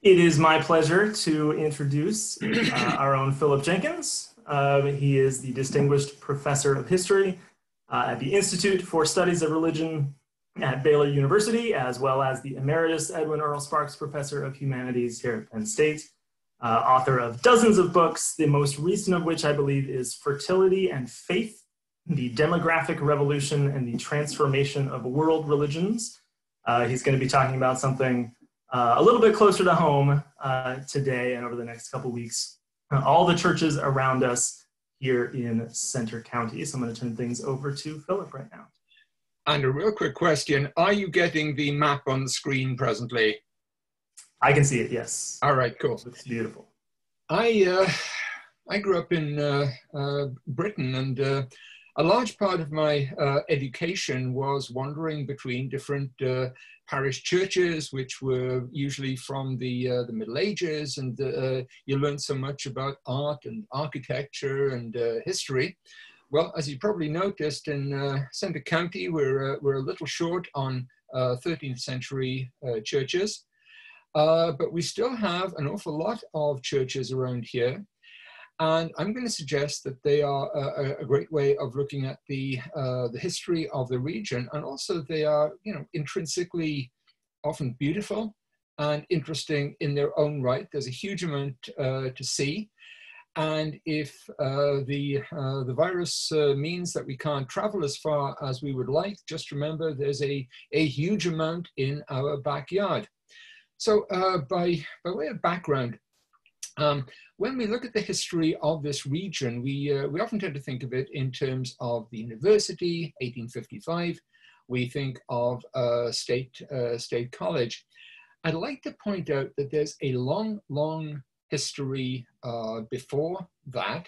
It is my pleasure to introduce our own Philip Jenkins. He is the Distinguished Professor of History at the Institute for Studies of Religion at Baylor University, as well as the Emeritus Edwin Earl Sparks Professor of Humanities here at Penn State, author of dozens of books, the most recent of which I believe is Fertility and Faith, the Demographic Revolution and the Transformation of World Religions. He's going to be talking about something a little bit closer to home today and over the next couple weeks. All the churches around us here in Centre County. So I'm going to turn things over to Philip right now. And a real quick question, are you getting the map on the screen presently? I can see it, yes. All right, cool. It's beautiful. I grew up in Britain, and a large part of my education was wandering between different parish churches, which were usually from the Middle Ages, and you learn so much about art and architecture and history. Well, as you probably noticed, in Centre County, we're a little short on 13th century churches, but we still have an awful lot of churches around here. And I'm going to suggest that they are a great way of looking at the history of the region, and also they are, intrinsically often beautiful and interesting in their own right. There's a huge amount to see, and if the virus means that we can't travel as far as we would like, just remember there's a huge amount in our backyard. So by way of background. When we look at the history of this region, we often tend to think of it in terms of the university, 1855. We think of State College. I'd like to point out that there's a long, long history before that.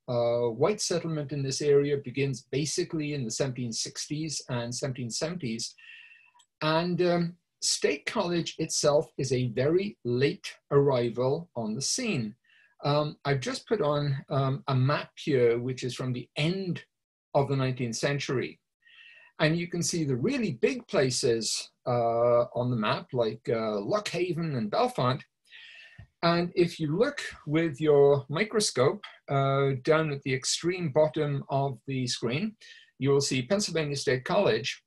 White settlement in this area begins basically in the 1760s and 1770s. And State College itself is a very late arrival on the scene. I've just put on a map here, which is from the end of the 19th century. And you can see the really big places on the map, like Lockhaven and Belfont. And if you look with your microscope down at the extreme bottom of the screen, you will see Pennsylvania State College.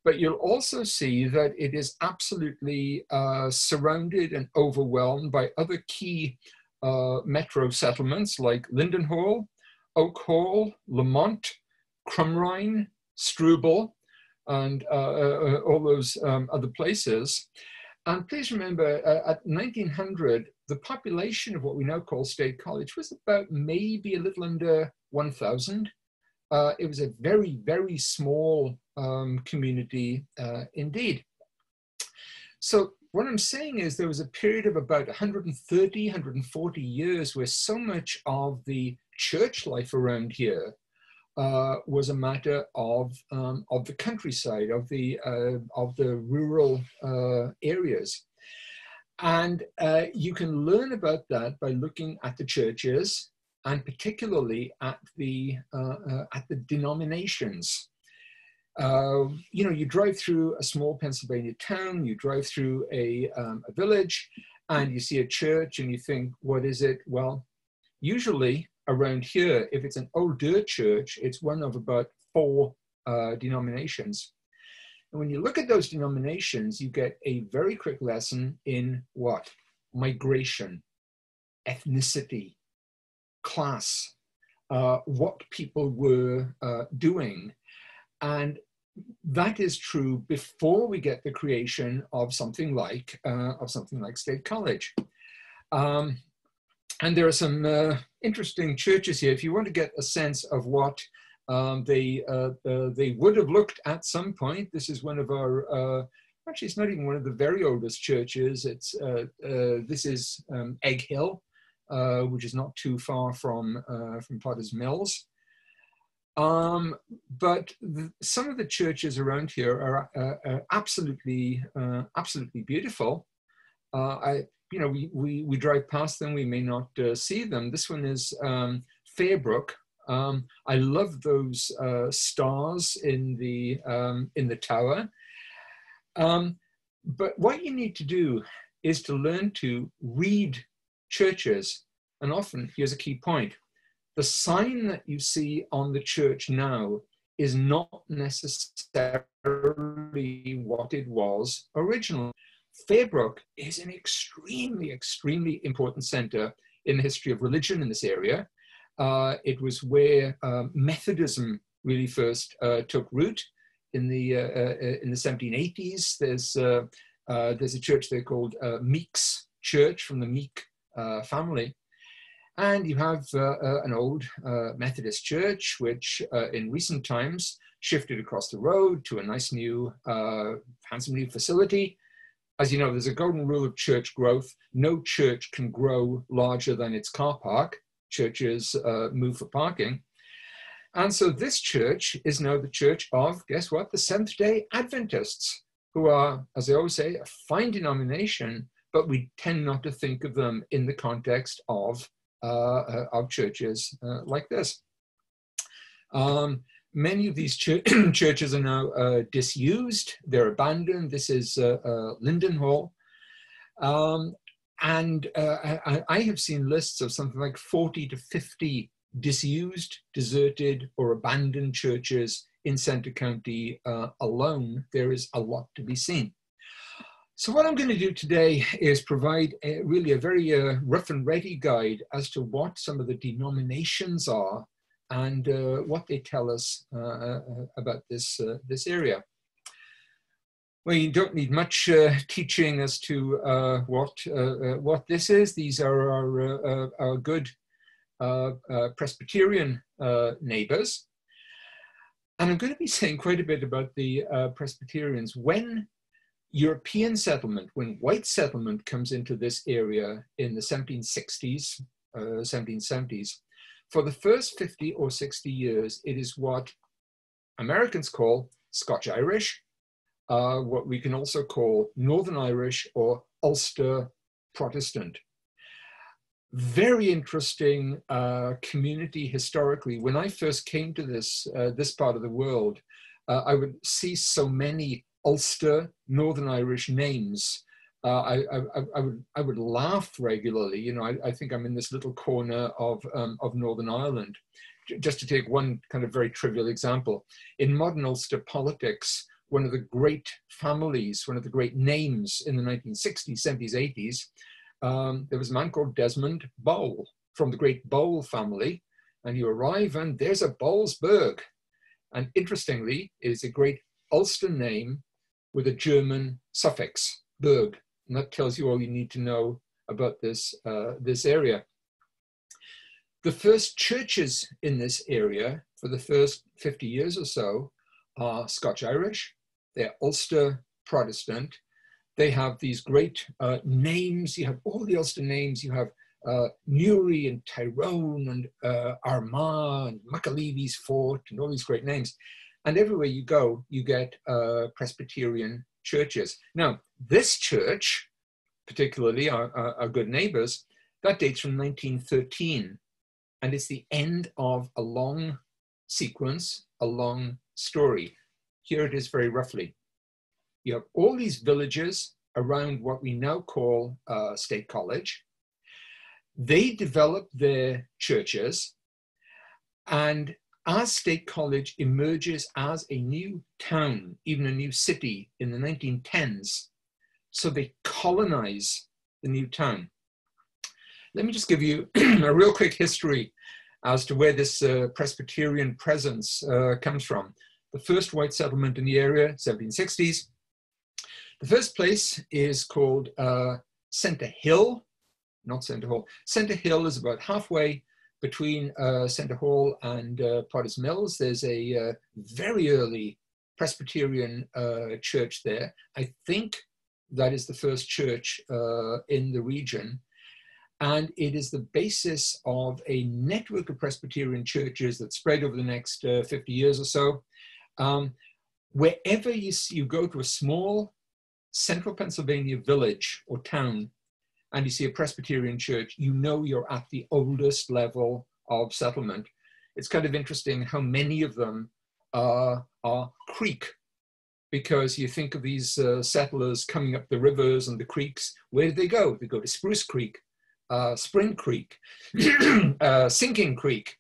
But you'll also see that it is absolutely surrounded and overwhelmed by other key metro settlements like Leighton Hall, Oak Hall, Lamont, Crumrine, Struble, and all those other places. And please remember, at 1900, the population of what we now call State College was about maybe a little under 1,000. It was a very, very small community indeed. So what I'm saying is there was a period of about 130, 140 years where so much of the church life around here was a matter of the countryside, of the rural areas. And you can learn about that by looking at the churches, and particularly at the denominations. You drive through a small Pennsylvania town, you drive through a village, and you see a church and you think, what is it? Well, usually around here, if it's an older church, it's one of about 4 denominations. And when you look at those denominations, you get a very quick lesson in what? Migration, ethnicity, class, what people were doing. And that is true before we get the creation of something like State College. And there are some interesting churches here. If you want to get a sense of what they would have looked at some point, this is one of our, actually it's not even one of the very oldest churches. This is Egg Hill, which is not too far from Potter's Mills. But some of the churches around here are absolutely beautiful. We drive past them, we may not see them. This one is Fairbrook. I love those stars in the tower. But what you need to do is to learn to read churches. And often, here's a key point, the sign that you see on the church now is not necessarily what it was originally. Fairbrook is an extremely, extremely important center in the history of religion in this area. It was where Methodism really first took root in the 1780s. There's a church there called Meek's Church, from the Meek family. And you have an old Methodist church, which in recent times shifted across the road to a nice new, handsome new facility. As you know, there's a golden rule of church growth. No church can grow larger than its car park. Churches move for parking. And so this church is now the church of, guess what, the Seventh-day Adventists, who are, as I always say, a fine denomination, but we tend not to think of them in the context of churches like this. Many of these churches are now disused, they're abandoned. This is Leighton Hall. And I have seen lists of something like 40 to 50 disused, deserted, or abandoned churches in Centre County alone. There is a lot to be seen. So what I'm going to do today is provide really a very rough and ready guide as to what some of the denominations are and what they tell us about this area. Well, you don't need much teaching as to what this is. These are our good Presbyterian neighbors. And I'm going to be saying quite a bit about the Presbyterians. When European settlement, when white settlement comes into this area in the 1760s, 1770s, for the first 50 or 60 years, it is what Americans call Scotch-Irish, what we can also call Northern Irish or Ulster Protestant. Very interesting community historically. When I first came to this part of the world, I would see so many Ulster Northern Irish names. I would laugh regularly. You know, I think I'm in this little corner of Northern Ireland. Just to take one kind of very trivial example, in modern Ulster politics, one of the great families, one of the great names in the 1960s, 70s, 80s, there was a man called Desmond Bowl from the great Bowl family. And you arrive and there's a Bowlsburg. And interestingly, it is a great Ulster name with a German suffix, Berg. And that tells you all you need to know about this, this area. The first churches in this area for the first 50 years or so are Scotch-Irish. They're Ulster Protestant. They have these great names. You have all the Ulster names. You have Newry and Tyrone and Armagh and McAlevy's Fort and all these great names. And everywhere you go, you get Presbyterian churches. Now, this church, particularly our good neighbors, that dates from 1913. And it's the end of a long sequence, a long story. Here it is very roughly. You have all these villages around what we now call State College. They develop their churches, and as State College emerges as a new town, even a new city in the 1910s, so they colonize the new town. Let me just give you a real quick history as to where this Presbyterian presence comes from. The first white settlement in the area, 1760s. The first place is called Centre Hill, not Centre Hall. Centre Hill is about halfway between Centre Hall and Potter's Mills. There's a very early Presbyterian church there. I think that is the first church in the region. And it is the basis of a network of Presbyterian churches that spread over the next 50 years or so. Wherever you go to a small central Pennsylvania village or town and you see a Presbyterian church, you know you're at the oldest level of settlement. It's kind of interesting how many of them are Creek because you think of these settlers coming up the rivers and the creeks. Where do they go? They go to Spruce Creek, Spring Creek, Sinking Creek,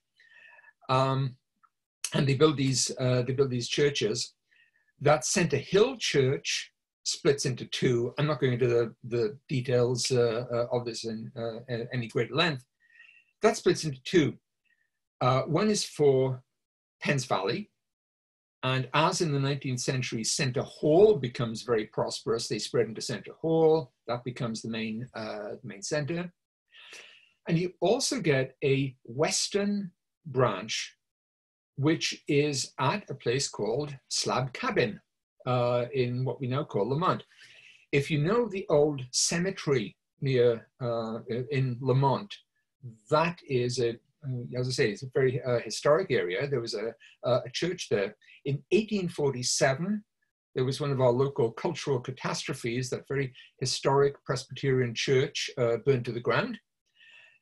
and they build these churches. That Center Hill Church splits into two. I'm not going into the details of this in any great length. That splits into two. One is for Penns Valley, and as in the 19th century, Center Hall becomes very prosperous. They spread into Center Hall. That becomes the main center. And you also get a western branch, which is at a place called Slab Cabin in what we now call Lamont. If you know the old cemetery near in Lamont, that is as I say, it's a very historic area. There was a church there. In 1847, there was one of our local cultural catastrophes. That very historic Presbyterian church burned to the ground.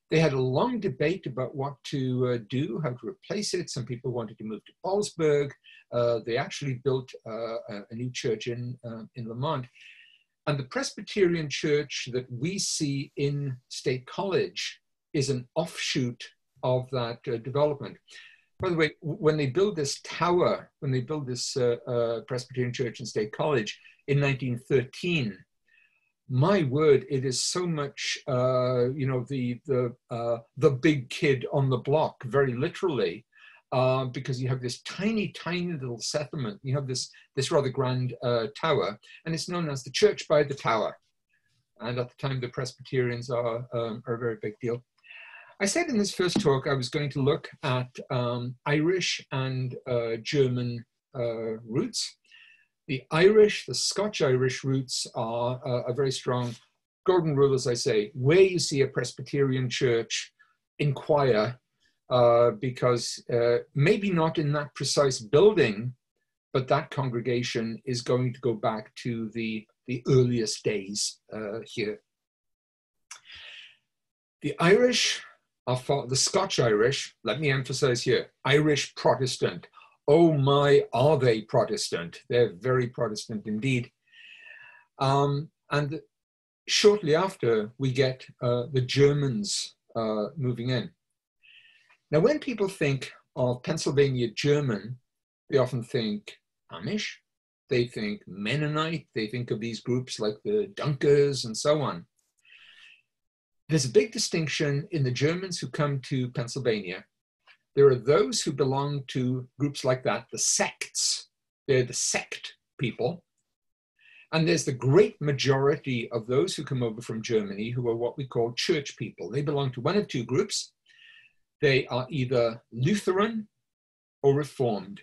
They had a long debate about what to do, how to replace it. Some people wanted to move to Ballsburg. They actually built a new church in Lamont. And the Presbyterian church that we see in State College is an offshoot of that development. By the way, when they build this tower, when they build this Presbyterian church in State College in 1913, my word, it is so much, the big kid on the block, very literally, because you have this tiny, tiny little settlement. You have this rather grand tower, and it's known as the Church by the Tower. And at the time, the Presbyterians are a very big deal. I said in this first talk I was going to look at Irish and German roots. The Irish, the Scotch-Irish roots are a very strong golden rule, as I say. Where you see a Presbyterian church, inquire, because maybe not in that precise building, but that congregation is going to go back to the earliest days here. The Irish are the Scotch-Irish, let me emphasize here, Irish Protestant. Oh my, are they Protestant? They're very Protestant indeed. And shortly after, we get the Germans moving in. Now, when people think of Pennsylvania German, they often think Amish, they think Mennonite, they think of these groups like the Dunkers and so on. There's a big distinction in the Germans who come to Pennsylvania. There are those who belong to groups like that, the sects. They're the sect people. And there's the great majority of those who come over from Germany who are what we call church people. They belong to one of two groups. They are either Lutheran or Reformed.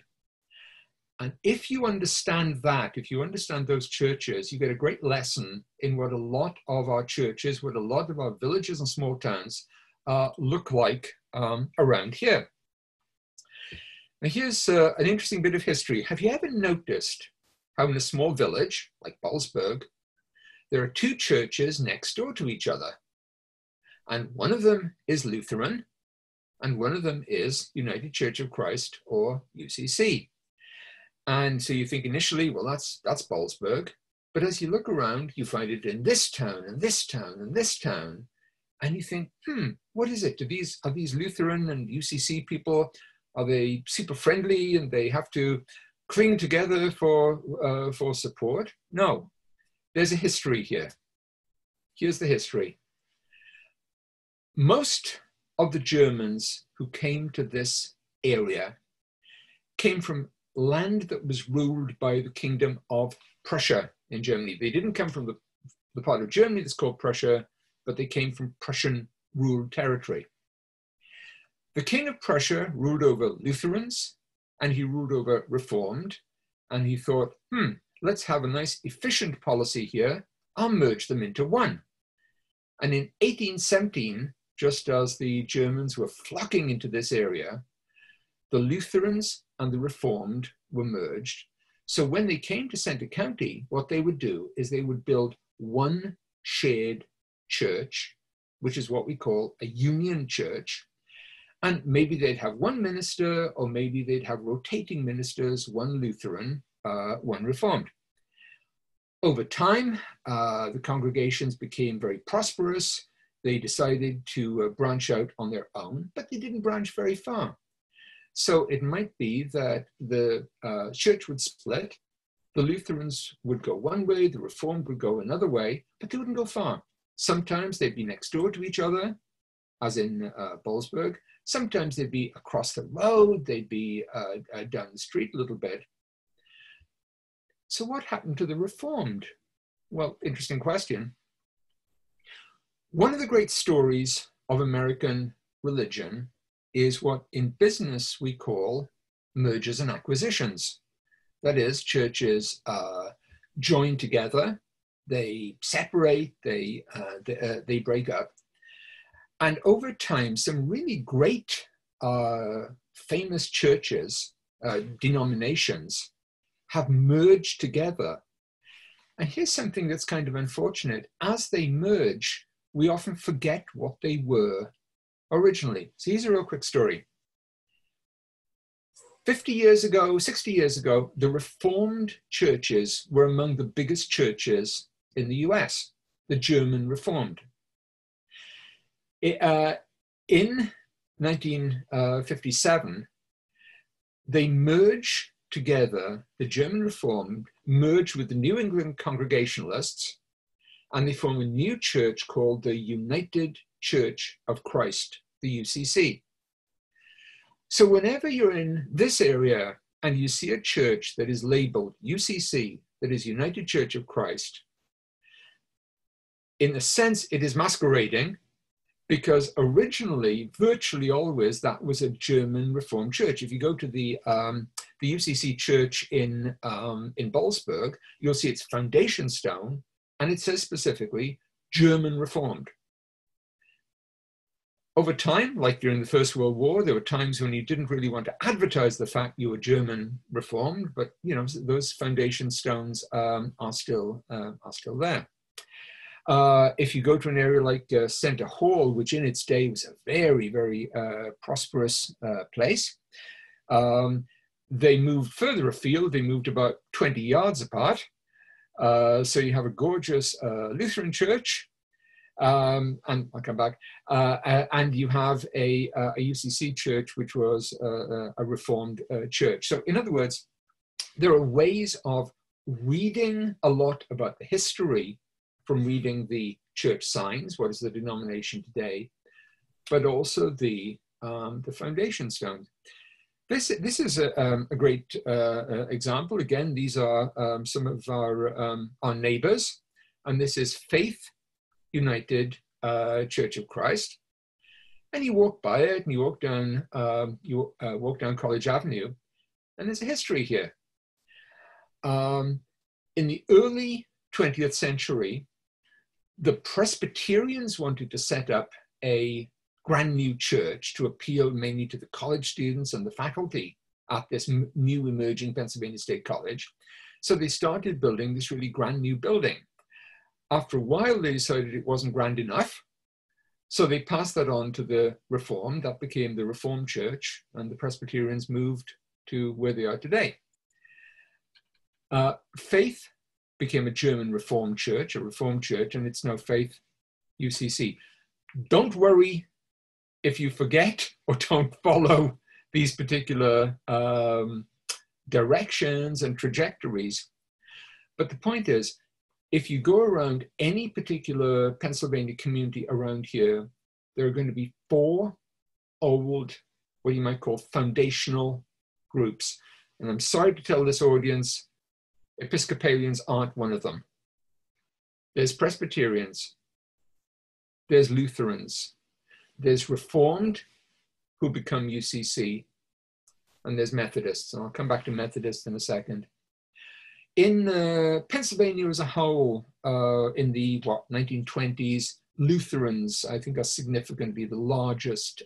And if you understand that, if you understand those churches, you get a great lesson in what a lot of our churches, what a lot of our villages and small towns look like around here. Now here's an interesting bit of history. Have you ever noticed how in a small village like Ballsburg, there are two churches next door to each other? And one of them is Lutheran, and one of them is United Church of Christ, or UCC. And so you think initially, well, that's Ballsburg. But as you look around, you find it in this town, and this town, and this town. And you think, what is it? Are these Lutheran and UCC people, are they super friendly and they have to cling together for support? No, there's a history here. Here's the history. Most of the Germans who came to this area came from land that was ruled by the Kingdom of Prussia in Germany. They didn't come from the part of Germany that's called Prussia, but they came from Prussian-ruled territory. The King of Prussia ruled over Lutherans, and he ruled over Reformed, and he thought, let's have a nice efficient policy here. I'll merge them into one. And in 1817, just as the Germans were flocking into this area, the Lutherans and the Reformed were merged. So when they came to Center County, what they would do is they would build one shared church, which is what we call a union church. And maybe they'd have one minister, or maybe they'd have rotating ministers, one Lutheran one Reformed. Over time, the congregations became very prosperous. They decided to branch out on their own, but they didn't branch very far. So it might be that the church would split, the Lutherans would go one way, the Reformed would go another way, but they wouldn't go far. Sometimes they'd be next door to each other, as in Ballsburg. Sometimes they'd be across the road, they'd be down the street a little bit. So what happened to the Reformed? Well, interesting question. One of the great stories of American religion is what in business we call mergers and acquisitions. That is, churches join together, they separate, they break up. And over time, some really great famous churches, denominations, have merged together. And here's something that's kind of unfortunate. As they merge, we often forget what they were originally. So here's a real quick story. 50 years ago, 60 years ago, the Reformed churches were among the biggest churches in the US, the German Reformed. In 1957, they merged together, the German Reformed merged with the New England Congregationalists, and they formed a new church called the United Church of Christ, the UCC. So whenever you're in this area and you see a church that is labeled UCC, that is United Church of Christ, in a sense it is masquerading, because originally, virtually always, that was a German Reformed church. If you go to the UCC church in Ballsburg, you'll see its foundation stone, and it says specifically German Reformed. Over time, like during the First World War, there were times when you didn't really want to advertise the fact you were German Reformed, but you know those foundation stones are still there. If you go to an area like Center Hall, which in its day was a very, very prosperous place, they moved further afield. They moved about 20 yards apart. So you have a gorgeous Lutheran church, and I'll come back, and you have a UCC church, which was a Reformed church. So in other words, there are ways of reading a lot about the history from reading the church signs, what is the denomination today, but also the foundation stones. This is a great example. Again, these are some of our neighbors, and this is Faith United Church of Christ. And you walk by it, and you walk down College Avenue, and there's a history here. In the early 20th century, the Presbyterians wanted to set up a brand new church to appeal mainly to the college students and the faculty at this new emerging Pennsylvania State College. So they started building this really grand new building. After a while, they decided it wasn't grand enough. So they passed that on to the Reformed. That became the Reformed Church, and the Presbyterians moved to where they are today. Faith became a German Reformed church, and it's now Faith UCC. Don't worry if you forget or don't follow these particular directions and trajectories. But the point is, if you go around any particular Pennsylvania community around here, there are going to be 4 old, what you might call foundational groups. And I'm sorry to tell this audience, Episcopalians aren't one of them. There's Presbyterians, there's Lutherans, there's Reformed who become UCC, and there's Methodists. And I'll come back to Methodists in a second. In Pennsylvania as a whole, in the 1920s, Lutherans, I think, are significantly the largest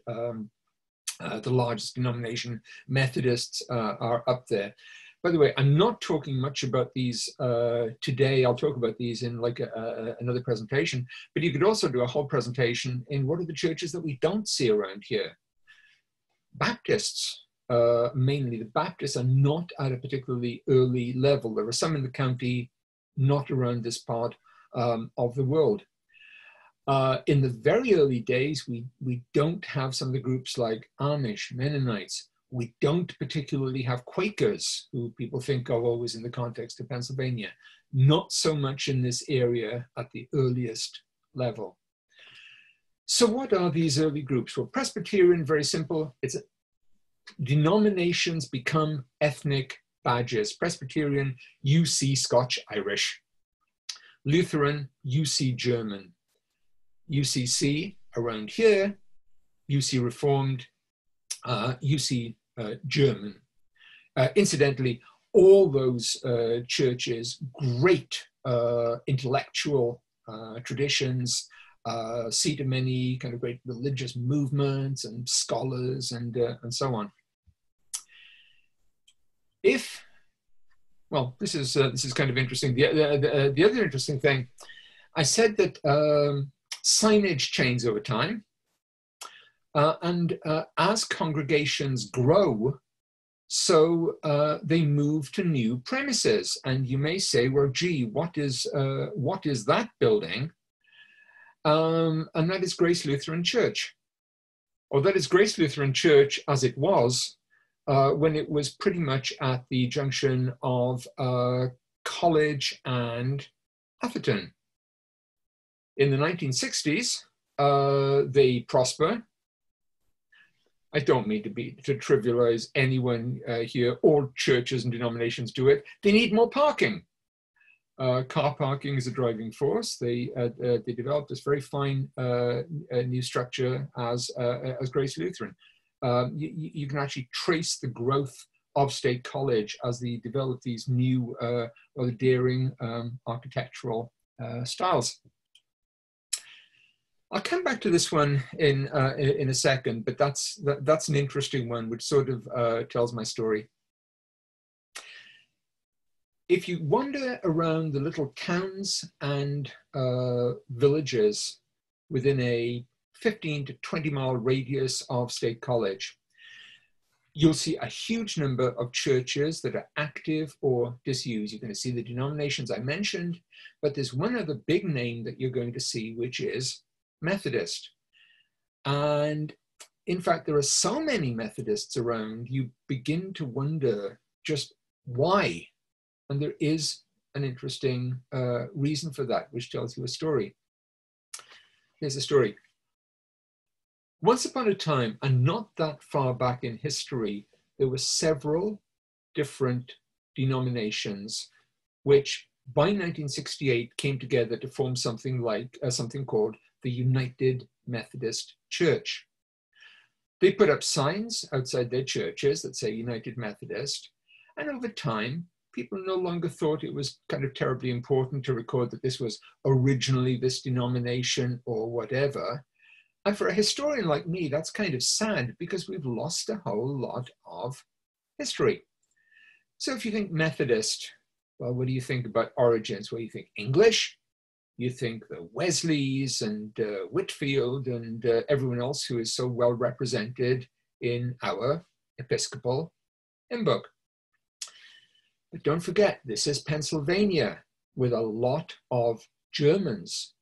denomination. Methodists are up there. By the way, I'm not talking much about these today. I'll talk about these in like another presentation, but you could also do a whole presentation in what are the churches that we don't see around here. Baptists, mainly the Baptists, are not at a particularly early level. There are some in the county, not around this part of the world. In the very early days, we don't have some of the groups like Amish, Mennonites. We don't particularly have Quakers, who people think of always in the context of Pennsylvania. Not so much in this area at the earliest level. So what are these early groups? Well, Presbyterian, very simple. It's denominations become ethnic badges. Presbyterian, you see Scotch-Irish. Lutheran, you see German. UCC, around here, you see Reformed, you see German. Incidentally, all those churches, great intellectual traditions, seat of many kind of great religious movements and scholars and so on. Well, this is kind of interesting. The other interesting thing, I said that signage changes over time, and as congregations grow, so they move to new premises. And you may say, well, gee, what is that building? And that is Grace Lutheran Church. Or that is Grace Lutheran Church as it was when it was pretty much at the junction of College and Atherton. In the 1960s, they prosper. I don't mean to trivialize anyone here. All churches and denominations do it. They need more parking. Car parking is a driving force. They developed this very fine new structure as Grace Lutheran. You can actually trace the growth of State College as they develop these new, rather daring architectural styles. I'll come back to this one in a second, but that's an interesting one, which sort of tells my story. If you wander around the little towns and villages within a 15 to 20 mile radius of State College, you'll see a huge number of churches that are active or disused. You're going to see the denominations I mentioned, but there's one other big name that you're going to see, which is Methodist. And in fact, there are so many Methodists around, you begin to wonder just why. And there is an interesting reason for that, which tells you a story. Here's a story. Once upon a time, and not that far back in history, there were several different denominations which by 1968 came together to form something like something called the United Methodist Church. They put up signs outside their churches that say United Methodist, and over time, people no longer thought it was kind of terribly important to record that this was originally this denomination or whatever. And for a historian like me, that's kind of sad because we've lost a whole lot of history. So if you think Methodist, well, what do you think about origins? Well, you think English, you think the Wesleys and Whitfield and everyone else who is so well represented in our Episcopal hymn book. But don't forget, this is Pennsylvania with a lot of Germans.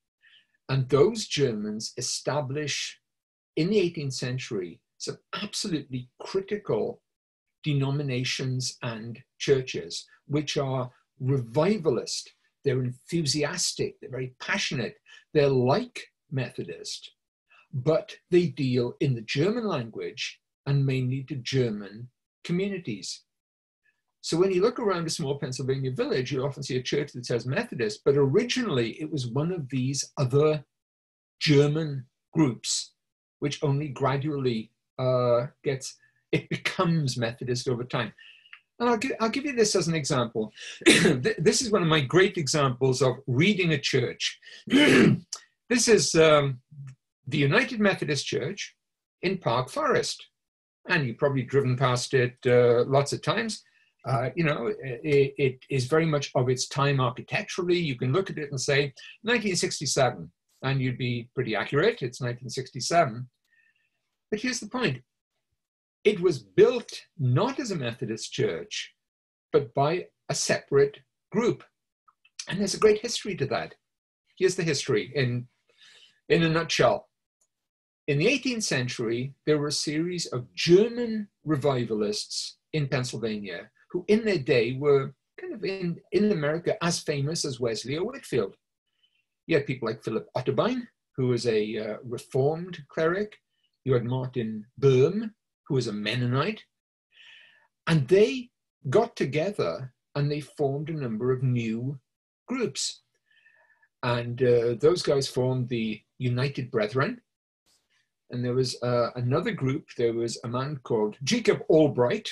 And those Germans establish in the 18th century some absolutely critical denominations and churches, which are revivalist, they're enthusiastic, they're very passionate, they're like Methodist, but they deal in the German language and mainly to German communities. So when you look around a small Pennsylvania village, you often see a church that says Methodist, but originally it was one of these other German groups, which only gradually becomes Methodist over time. And I'll give you this as an example. This is one of my great examples of reading a church. This is the United Methodist Church in Park Forest. And you've probably driven past it lots of times. It is very much of its time architecturally. You can look at it and say 1967, and you'd be pretty accurate. It's 1967. But here's the point. it was built not as a Methodist church, but by a separate group. And there's a great history to that. Here's the history in a nutshell. In the 18th century, there were a series of German revivalists in Pennsylvania who in their day were kind of in America as famous as Wesley or Whitefield. You had people like Philip Otterbein, who was a Reformed cleric. You had Martin Boehm, who was a Mennonite. And they got together and they formed a number of new groups. And those guys formed the United Brethren. And there was another group. There was a man called Jacob Albright,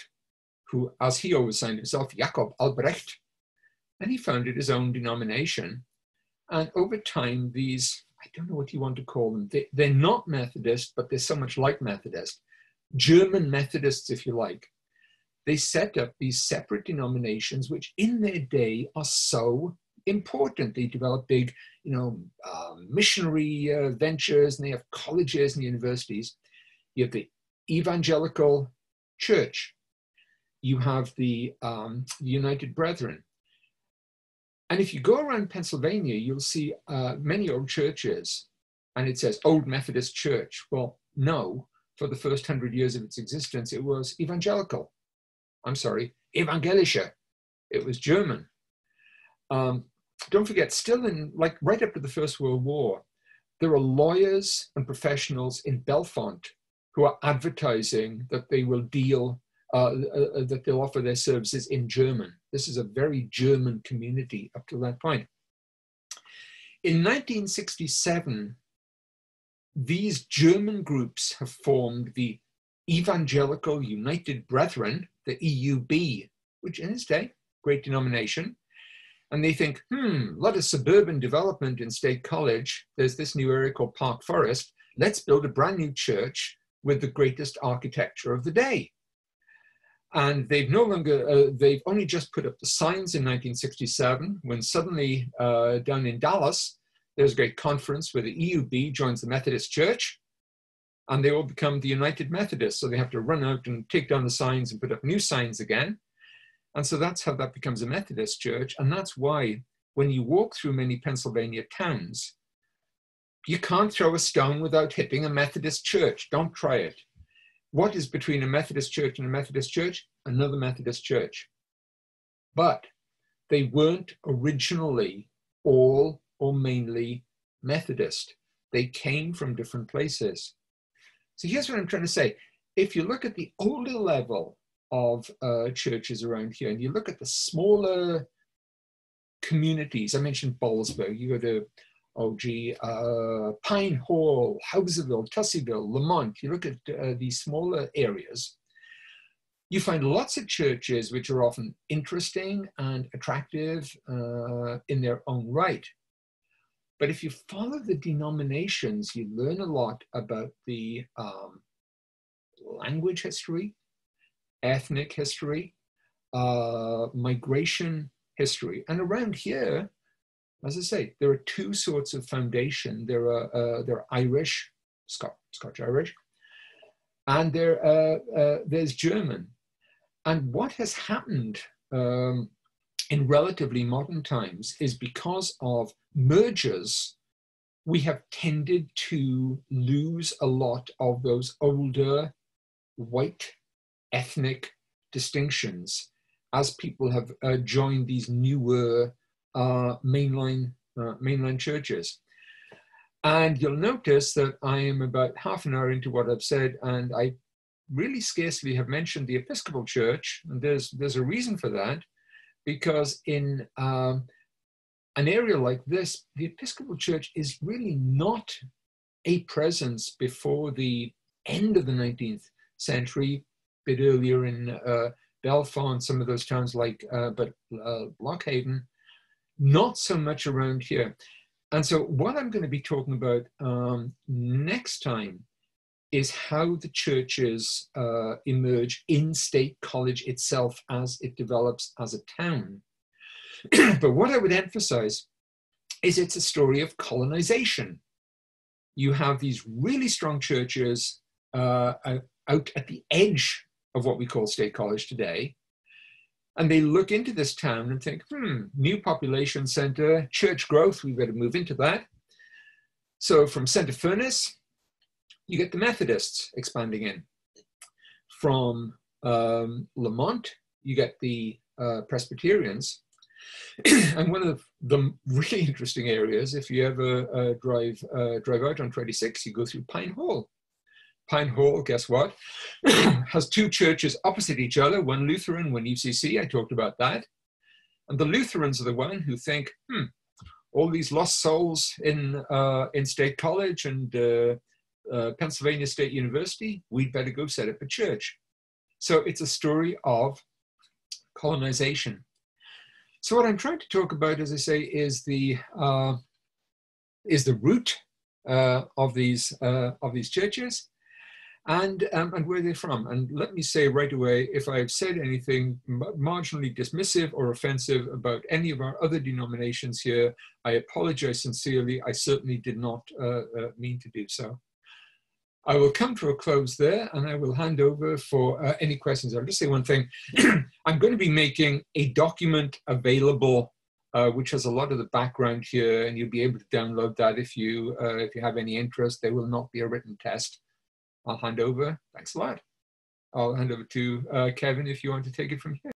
who, as he always signed himself, Jacob Albrecht. And he founded his own denomination. And over time, these, I don't know what you want to call them, they're not Methodist, but they're so much like Methodist. German Methodists, if you like. They set up these separate denominations, which in their day are so important. They develop big, missionary ventures, and they have colleges and universities. You have the Evangelical Church. You have the United Brethren. And if you go around Pennsylvania, you'll see many old churches, and it says Old Methodist Church. Well, no, for the first 100 years of its existence, it was evangelical. I'm sorry, evangelische. It was German. Don't forget, still in, like right up to the First World War, there are lawyers and professionals in Bellefonte who are advertising that they will deal, that they'll offer their services in German. This is a very German community up to that point. In 1967, these German groups have formed the Evangelical United Brethren, the EUB, which in its day, great denomination. And they think, a lot of suburban development in State College. There's this new area called Park Forest. Let's build a brand new church with the greatest architecture of the day. And they've no longer, they've only just put up the signs in 1967, when suddenly down in Dallas, there's a great conference where the EUB joins the Methodist Church, and they all become the United Methodists. So they have to run out and take down the signs and put up new signs again. And so that's how that becomes a Methodist church. And that's why when you walk through many Pennsylvania towns, you can't throw a stone without hitting a Methodist church. Don't try it. What is between a Methodist church and a Methodist church? Another Methodist church. But they weren't originally all or mainly Methodist. They came from different places. So here's what I'm trying to say. If you look at the older level of churches around here, and you look at the smaller communities, I mentioned Ballsburg, you go to Pine Hall, Houserville, Tusseyville, Lamont. You look at these smaller areas, you find lots of churches which are often interesting and attractive in their own right. But if you follow the denominations, you learn a lot about the language history, ethnic history, migration history. And around here, as I say, there are two sorts of foundation. There are Irish, Scotch-Irish, and there's German. And what has happened in relatively modern times is because of mergers, we have tended to lose a lot of those older white ethnic distinctions as people have joined these newer mainline churches. And you'll notice that I am about half an hour into what I've said, and I really scarcely have mentioned the Episcopal Church. And there's a reason for that, because in an area like this, the Episcopal Church is really not a presence before the end of the 19th century, a bit earlier in Bellefonte, some of those towns like Blockhaven, not so much around here. And so what I'm going to be talking about next time is how the churches emerge in State College itself as it develops as a town. But what I would emphasize is it's a story of colonization. You have these really strong churches out at the edge of what we call State College today. And they look into this town and think, new population center, church growth, we better move into that. So from Center Furnace, you get the Methodists expanding in. From Lamont, you get the Presbyterians. And one of the really interesting areas, if you ever drive out on 26, you go through Pine Hall. Pine Hall, guess what? Has two churches opposite each other, one Lutheran, one UCC. I talked about that. And the Lutherans are the one who think, all these lost souls in State College and Pennsylvania State University, we'd better go set up a church. So it's a story of colonization. So what I'm trying to talk about, as I say, is the root of these churches. And where they're from. And let me say right away, if I've said anything marginally dismissive or offensive about any of our other denominations here, I apologize sincerely. I certainly did not mean to do so. I will come to a close there, and I will hand over for any questions. I'll just say one thing. I'm going to be making a document available which has a lot of the background here, and you'll be able to download that if you have any interest. There will not be a written test. I'll hand over. Thanks a lot. I'll hand over to Kevin if you want to take it from here.